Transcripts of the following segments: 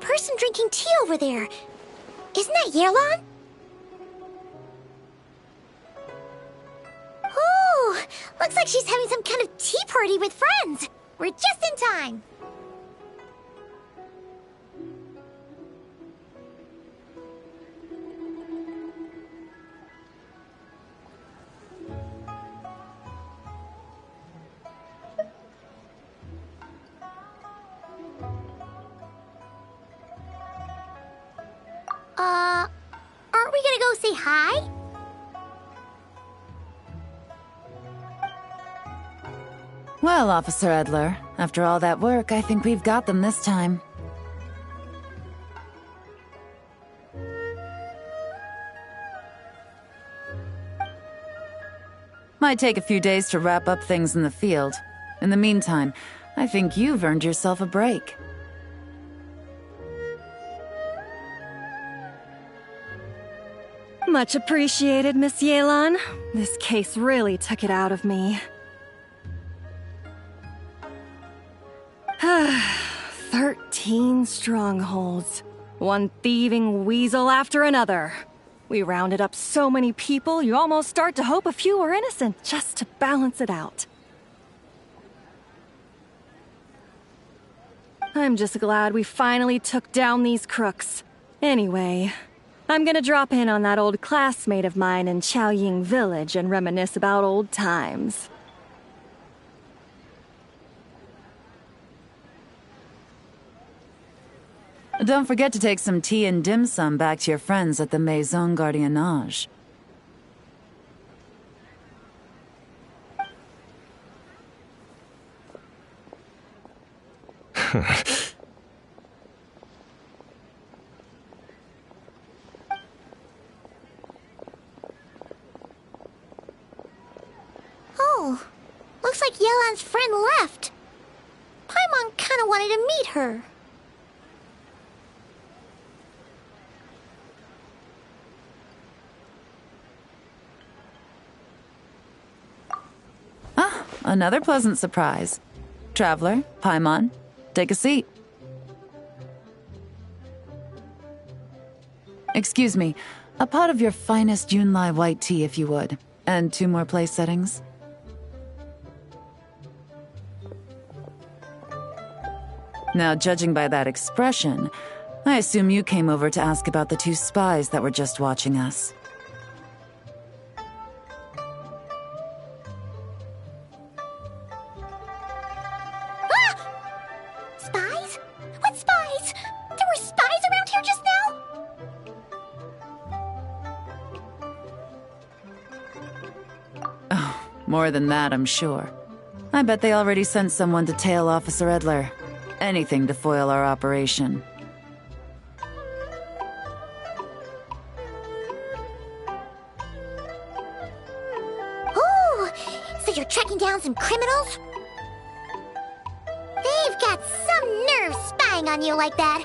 person drinking tea over there. Isn't that Yerlan? Ooh, looks like she's having some kind of tea party with friends. We're just in time. Aren't we gonna go say hi? Well, Officer Edler, after all that work, I think we've got them this time. Might take a few days to wrap up things in the field. In the meantime, I think you've earned yourself a break. Much appreciated, Miss Yelan. This case really took it out of me. 13 strongholds. One thieving weasel after another. We rounded up so many people, you almost start to hope a few were innocent, just to balance it out. I'm just glad we finally took down these crooks. Anyway, I'm gonna drop in on that old classmate of mine in Chaoying Village and reminisce about old times. Don't forget to take some tea and dim sum back to your friends at the Maison Gardiennage. Oh, looks like Yelan's friend left. Paimon kinda wanted to meet her. Ah, another pleasant surprise. Traveler, Paimon, take a seat. Excuse me, a pot of your finest Yunlai white tea, if you would. And 2 more place settings. Now, judging by that expression, I assume you came over to ask about the 2 spies that were just watching us. Spies? What spies? There were spies around here just now? More than that, I'm sure. I bet they already sent someone to tail Officer Edler. Anything to foil our operation. Oh, so you're tracking down some criminals? They've got some nerve spying on you like that.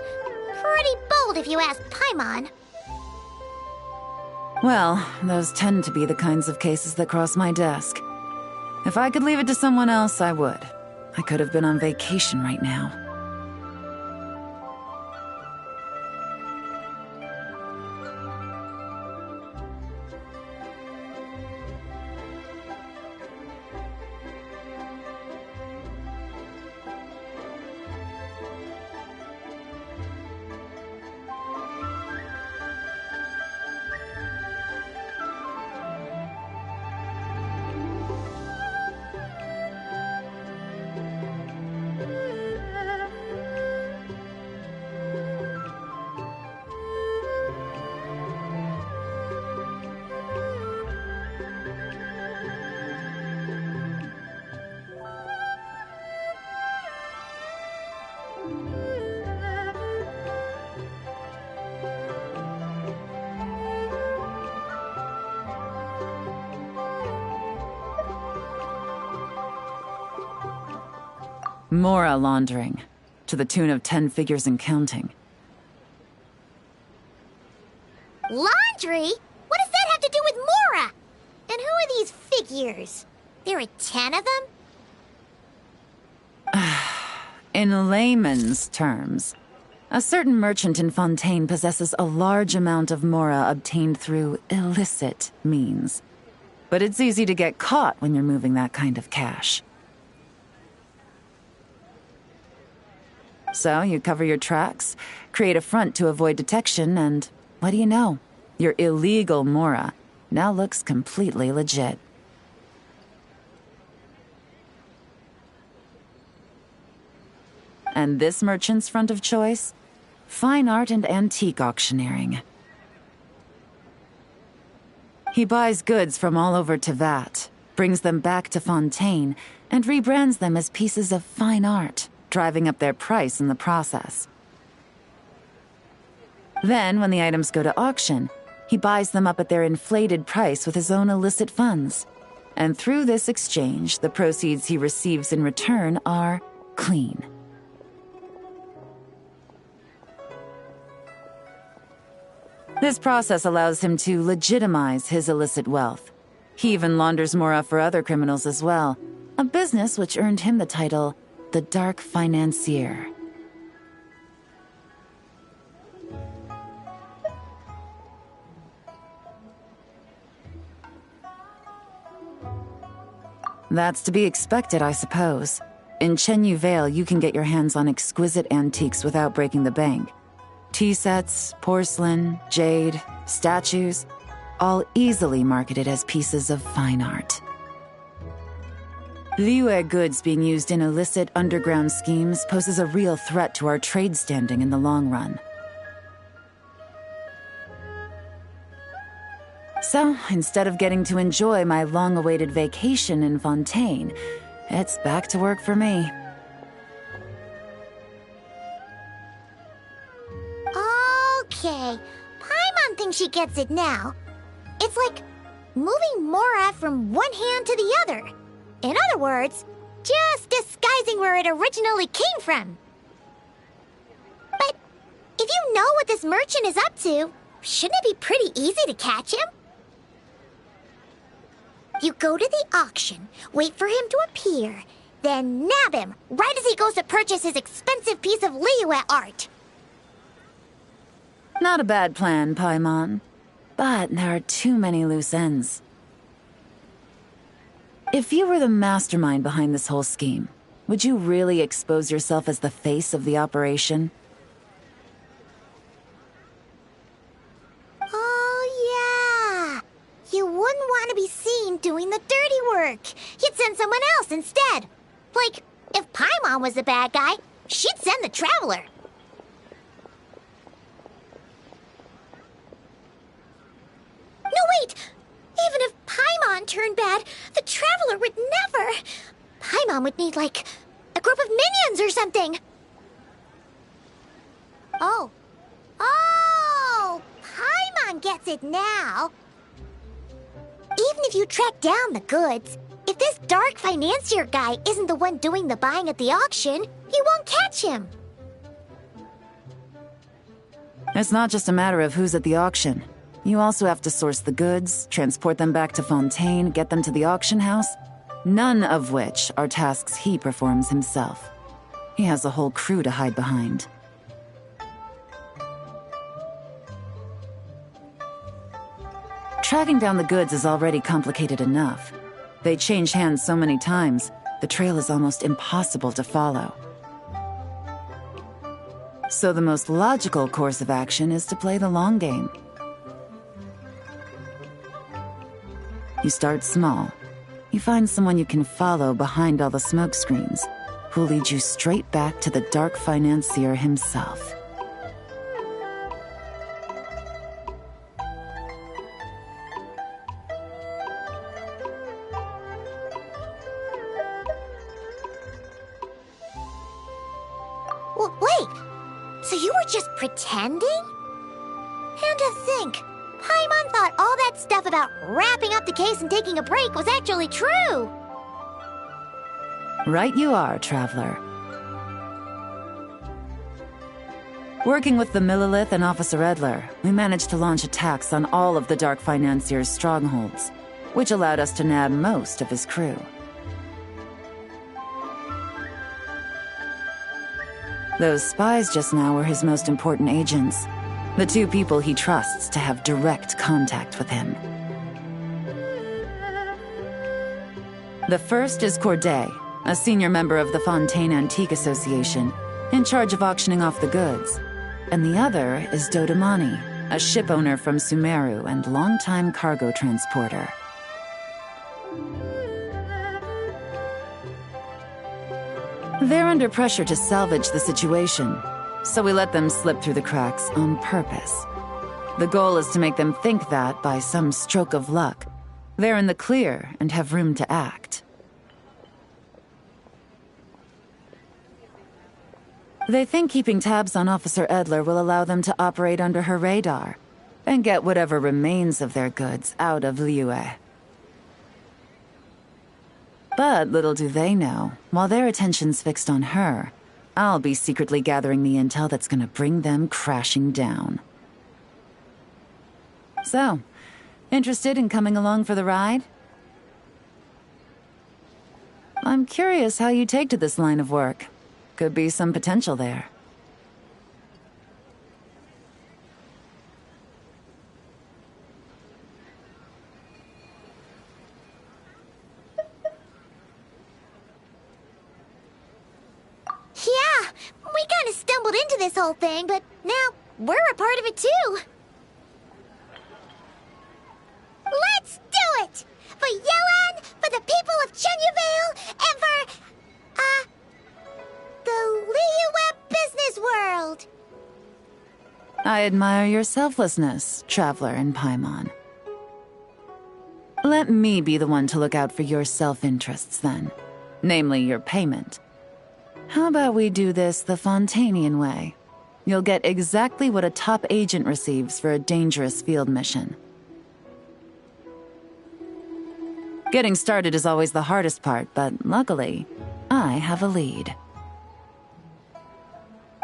Pretty bold if you ask Paimon. Well, those tend to be the kinds of cases that cross my desk. If I could leave it to someone else, I would. I could have been on vacation right now. Mora laundering, to the tune of 10 figures and counting. Laundry? What does that have to do with Mora? And who are these figures? There are 10 of them? In layman's terms, A certain merchant in Fontaine possesses a large amount of mora obtained through illicit means. But it's easy to get caught when you're moving that kind of cash. So you cover your tracks, create a front to avoid detection, and what do you know? Your illegal mora now looks completely legit. And this merchant's front of choice? Fine art and antique auctioneering. He buys goods from all over Tevat, brings them back to Fontaine, and rebrands them as pieces of fine art, driving up their price in the process. Then, when the items go to auction, he buys them up at their inflated price with his own illicit funds. And through this exchange, the proceeds he receives in return are clean. This process allows him to legitimize his illicit wealth. He even launders mora for other criminals as well, a business which earned him the title, the Dark Financier. That's to be expected, I suppose. In Chenyu Vale, you can get your hands on exquisite antiques without breaking the bank. Tea sets, porcelain, jade, statues, all easily marketed as pieces of fine art. Liyue goods being used in illicit underground schemes poses a real threat to our trade standing in the long run. So, instead of getting to enjoy my long-awaited vacation in Fontaine, it's back to work for me. Okay, Paimon thinks she gets it now. It's like moving mora from one hand to the other. In other words, just disguising where it originally came from. But if you know what this merchant is up to, shouldn't it be pretty easy to catch him? You go to the auction, wait for him to appear, then nab him right as he goes to purchase his expensive piece of Liyue art. Not a bad plan, Paimon. But there are too many loose ends. If you were the mastermind behind this whole scheme, would you really expose yourself as the face of the operation? Oh, yeah. You wouldn't want to be seen doing the dirty work. You'd send someone else instead. Like, if Paimon was the bad guy, she'd send the Traveler. No, wait! Even if Paimon turned bad, the Traveler would never... Paimon would need, like, a group of minions or something. Oh. Oh! Paimon gets it now. Even if you track down the goods, if this Dark Financier guy isn't the one doing the buying at the auction, you won't catch him. It's not just a matter of who's at the auction. You also have to source the goods, transport them back to Fontaine, get them to the auction house, none of which are tasks he performs himself. He has a whole crew to hide behind. Tracking down the goods is already complicated enough. They change hands so many times, the trail is almost impossible to follow. So the most logical course of action is to play the long game. You start small. You find someone you can follow behind all the smoke screens, who'll lead you straight back to the Dark Financier himself. Wait, so you were just pretending? And to think, Paimon thought all that stuff about wrapping up the case and taking a break was actually true. Right you are, Traveler. Working with the Millilith and Officer Edler, we managed to launch attacks on all of the Dark Financier's strongholds, which allowed us to nab most of his crew. Those spies just now were his most important agents. The two people he trusts to have direct contact with him. The first is Corday, a senior member of the Fontaine Antique Association, in charge of auctioning off the goods. And the other is Dodamani, a ship owner from Sumeru and longtime cargo transporter. They're under pressure to salvage the situation, so we let them slip through the cracks on purpose. The goal is to make them think that, by some stroke of luck, they're in the clear and have room to act. They think keeping tabs on Officer Edler will allow them to operate under her radar and get whatever remains of their goods out of Liyue. But little do they know, while their attention's fixed on her, I'll be secretly gathering the intel that's gonna bring them crashing down. So, interested in coming along for the ride? I'm curious how you take to this line of work. Could be some potential there. Yeah, we kind of stumbled into this whole thing, but now we're a part of it too. Let's do it! For Yoan, for the people of Chenyuvale, and for, the Liyue business world! I admire your selflessness, Traveler in Paimon. Let me be the one to look out for your self-interests, then. Namely, your payment. How about we do this the Fontainian way? You'll get exactly what a top agent receives for a dangerous field mission. Getting started is always the hardest part, but luckily, I have a lead.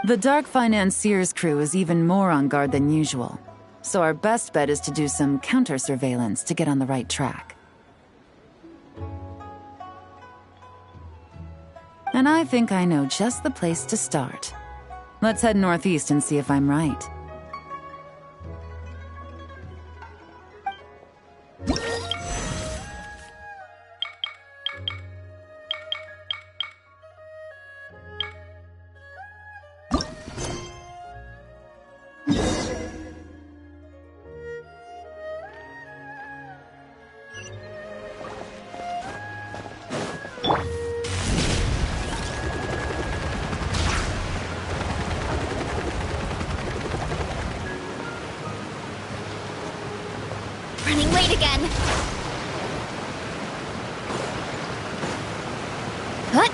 The Dark Financier's crew is even more on guard than usual, so our best bet is to do some counter-surveillance to get on the right track. And I think I know just the place to start. Let's head northeast and see if I'm right. Running late again. What?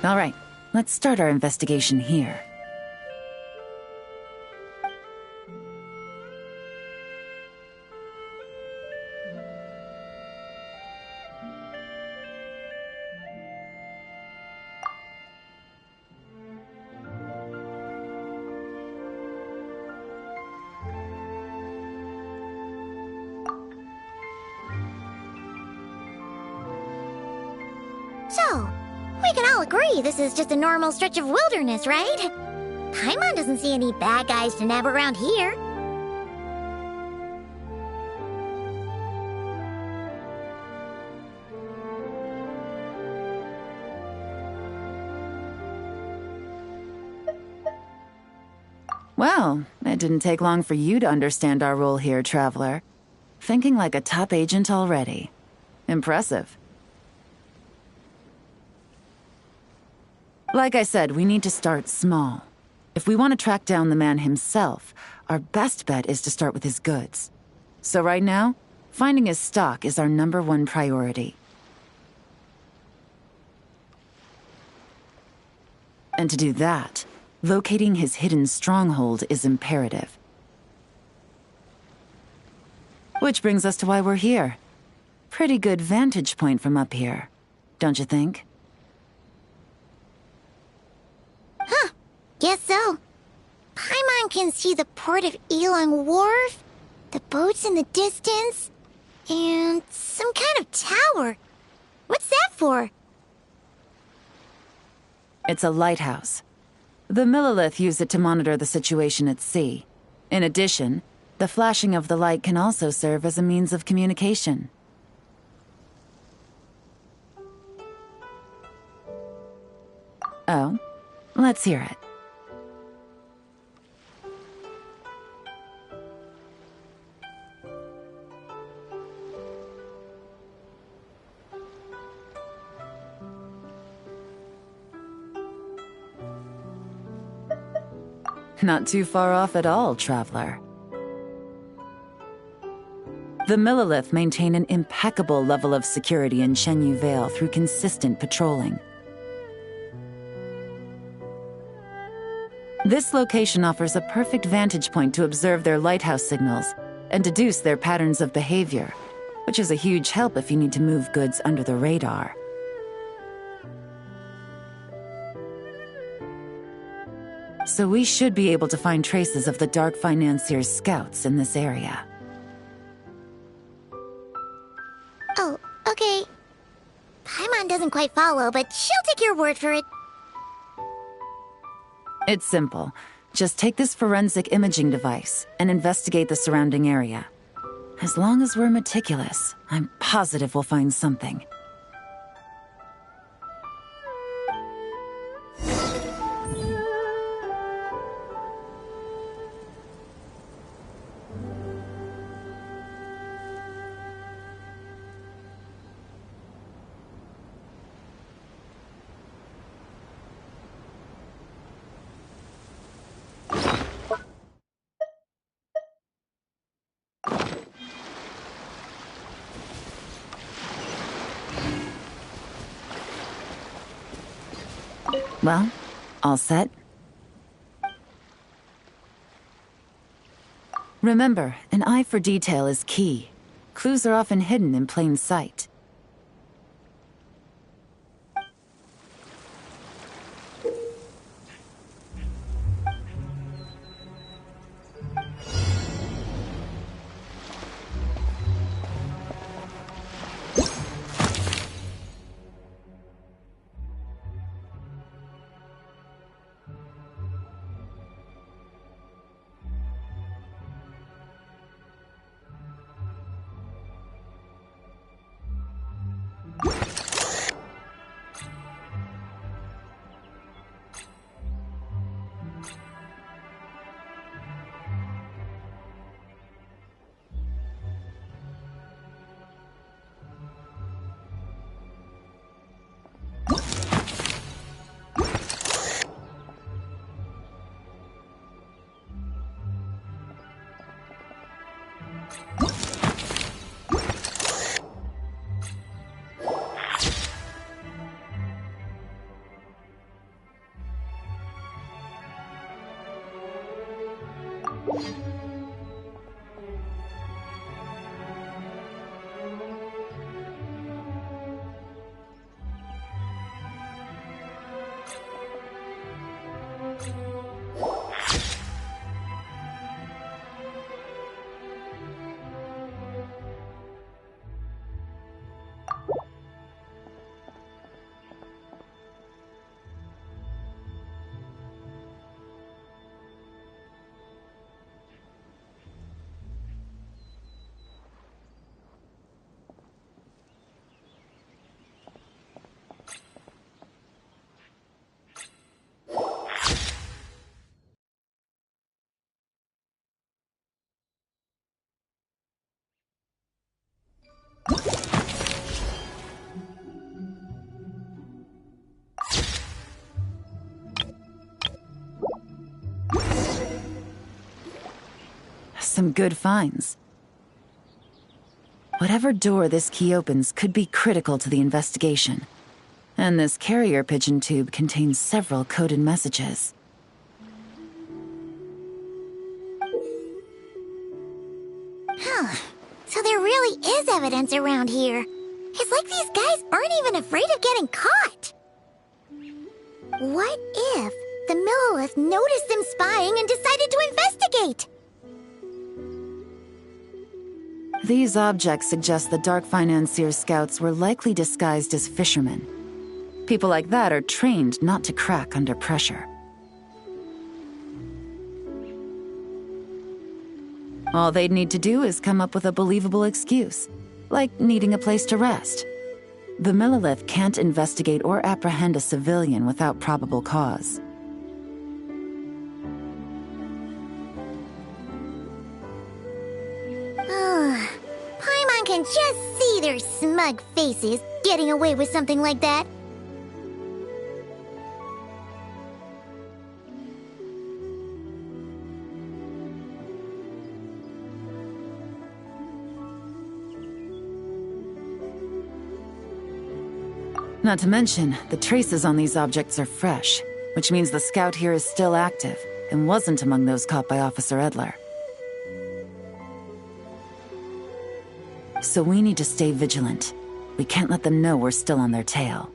All right, let's start our investigation here. So, we can all agree this is just a normal stretch of wilderness, right? Paimon doesn't see any bad guys to nab around here. Well, it didn't take long for you to understand our role here, Traveler. Thinking like a top agent already. Impressive. Like I said, we need to start small. If we want to track down the man himself, our best bet is to start with his goods. So right now, finding his stock is our #1 priority. And to do that, locating his hidden stronghold is imperative. Which brings us to why we're here. Pretty good vantage point from up here, don't you think? Huh. Guess so. Paimon can see the port of Elong Wharf, the boats in the distance, and some kind of tower. What's that for? It's a lighthouse. The Millilith use it to monitor the situation at sea. In addition, the flashing of the light can also serve as a means of communication. Oh, let's hear it. Not too far off at all, traveler. The Millilith maintain an impeccable level of security in Shenyu Vale through consistent patrolling. This location offers a perfect vantage point to observe their lighthouse signals and deduce their patterns of behavior, which is a huge help if you need to move goods under the radar. So we should be able to find traces of the Dark Financier's scouts in this area. Oh, okay. Paimon doesn't quite follow, but she'll take your word for it. It's simple. Just take this forensic imaging device and investigate the surrounding area. As long as we're meticulous, I'm positive we'll find something. Well, all set? Remember, an eye for detail is key. Clues are often hidden in plain sight. Some good finds. Whatever door this key opens could be critical to the investigation. And this carrier pigeon tube contains several coded messages. Huh. So there really is evidence around here. It's like these guys aren't even afraid of getting caught. What if the Millilith noticed them spying and decided to investigate? These objects suggest the Dark Financier scouts were likely disguised as fishermen. People like that are trained not to crack under pressure. All they'd need to do is come up with a believable excuse, like needing a place to rest. The Millilith can't investigate or apprehend a civilian without probable cause. Paimon can just see their smug faces getting away with something like that. Not to mention, the traces on these objects are fresh, which means the scout here is still active and wasn't among those caught by Officer Edler. So we need to stay vigilant. We can't let them know we're still on their tail.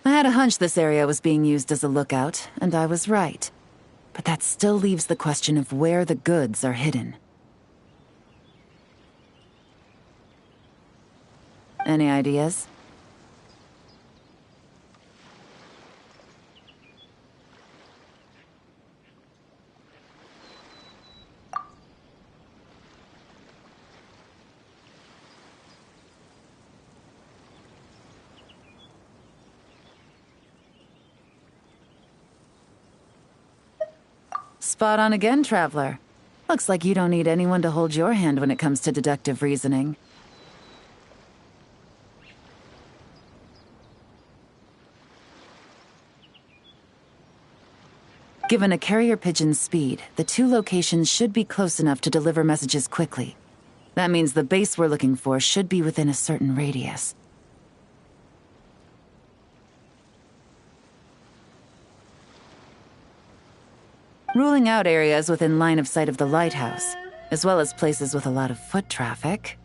I had a hunch this area was being used as a lookout, and I was right. But that still leaves the question of where the goods are hidden. Any ideas? Spot on again, Traveler. Looks like you don't need anyone to hold your hand when it comes to deductive reasoning. Given a carrier pigeon's speed, the two locations should be close enough to deliver messages quickly. That means the base we're looking for should be within a certain radius. Ruling out areas within line of sight of the lighthouse, as well as places with a lot of foot traffic.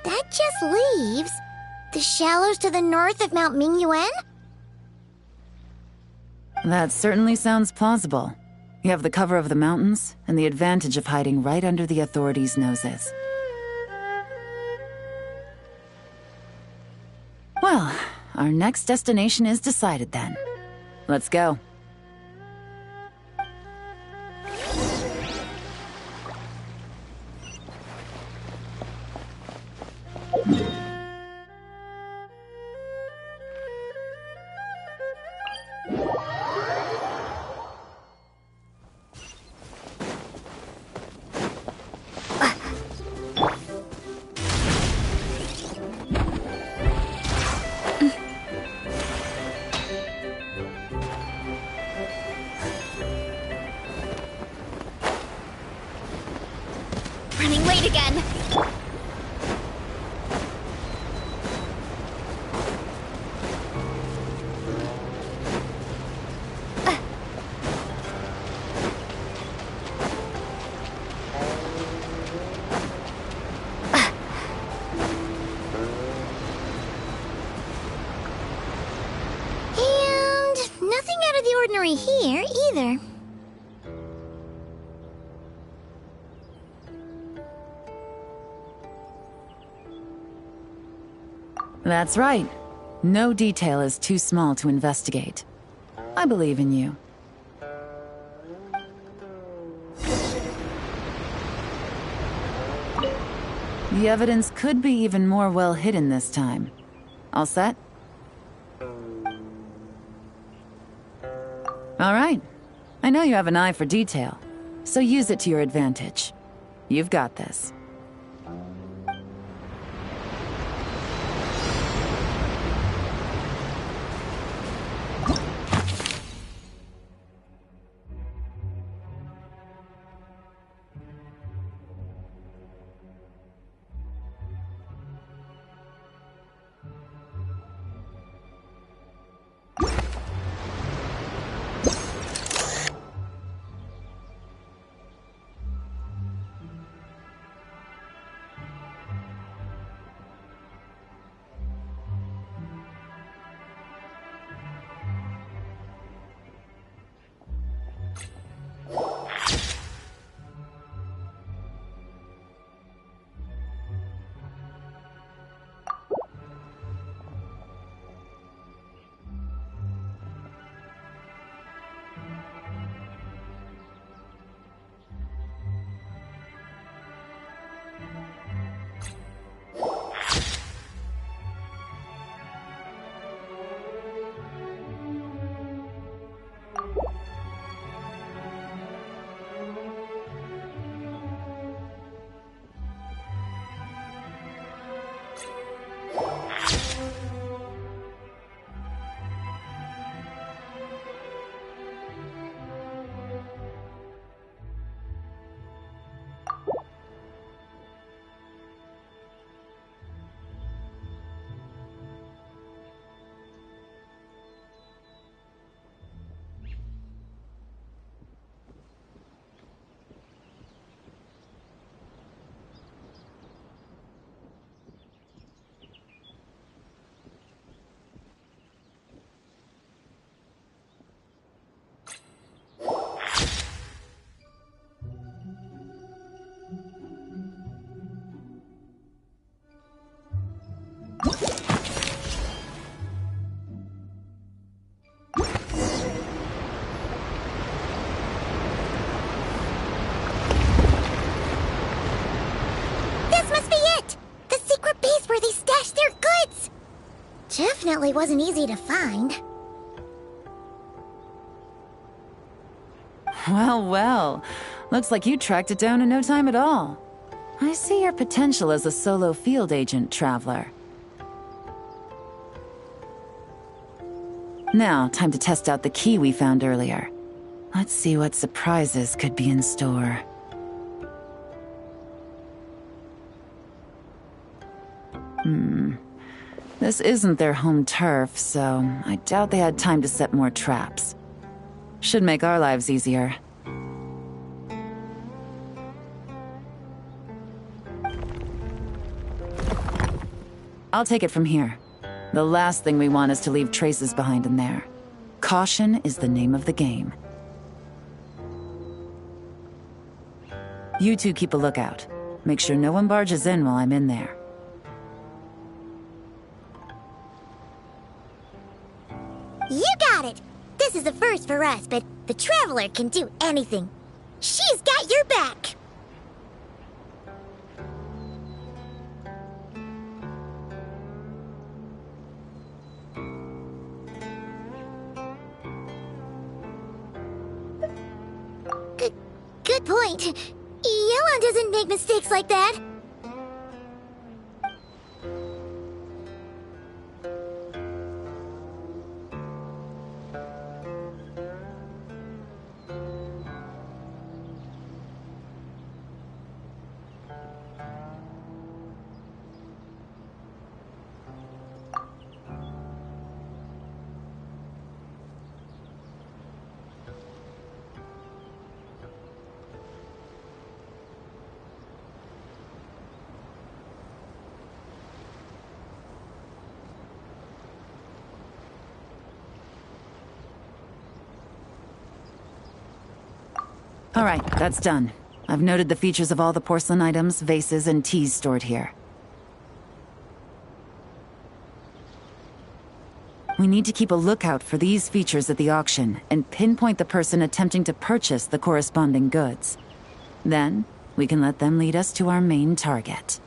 That just leaves the shallows to the north of Mount Mingyuan? That certainly sounds plausible. You have the cover of the mountains, and the advantage of hiding right under the authorities' noses. Well, our next destination is decided then. Let's go. Running late again. And nothing out of the ordinary here either. That's right. No detail is too small to investigate. I believe in you. The evidence could be even more well hidden this time. All set? All right. I know you have an eye for detail, so use it to your advantage. You've got this. definitely wasn't easy to find. Well, well. Looks like you tracked it down in no time at all. I see your potential as a solo field agent, Traveler. Now, time to test out the key we found earlier. Let's see what surprises could be in store. This isn't their home turf, so I doubt they had time to set more traps. Should make our lives easier. I'll take it from here. The last thing we want is to leave traces behind in there. Caution is the name of the game. You two keep a lookout. Make sure no one barges in while I'm in there. You got it! This is a first for us, but the Traveler can do anything. She's got your back! Good point. Yelan doesn't make mistakes like that. All right, that's done. I've noted the features of all the porcelain items, vases, and teas stored here. We need to keep a lookout for these features at the auction and pinpoint the person attempting to purchase the corresponding goods. Then, we can let them lead us to our main target.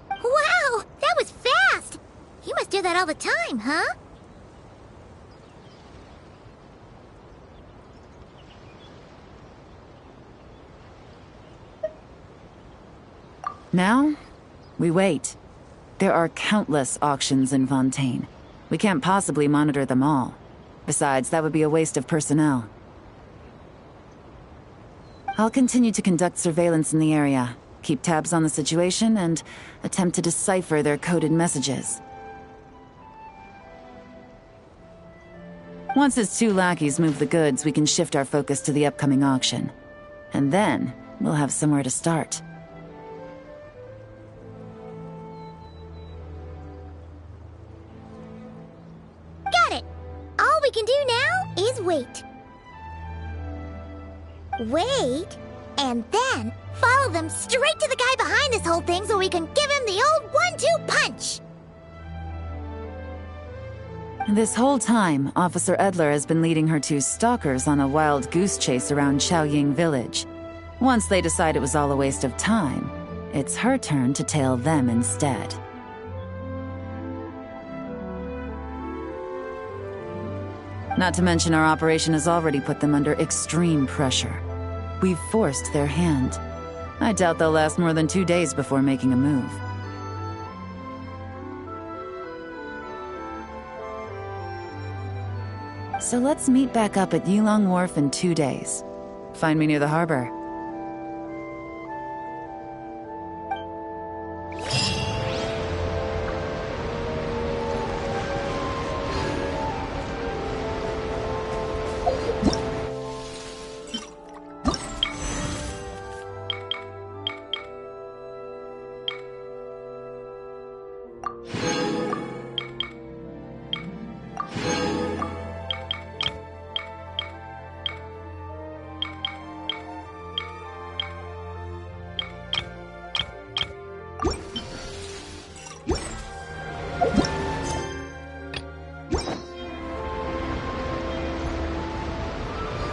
Wow, that was fast! You must do that all the time, huh? Now, we wait. There are countless auctions in Fontaine. We can't possibly monitor them all. Besides, that would be a waste of personnel. I'll continue to conduct surveillance in the area, keep tabs on the situation, and attempt to decipher their coded messages. Once his two lackeys move the goods, we can shift our focus to the upcoming auction. And then, we'll have somewhere to start. Got it! All we can do now is wait. Wait, and then follow them straight to the guy behind this whole thing so we can give him the old 1-2 punch! This whole time, Officer Edler has been leading her two stalkers on a wild goose chase around Xiaoying village. Once they decide it was all a waste of time, it's her turn to tail them instead. Not to mention our operation has already put them under extreme pressure. We've forced their hand. I doubt they'll last more than 2 days before making a move. So let's meet back up at Yilong Wharf in 2 days. Find me near the harbor.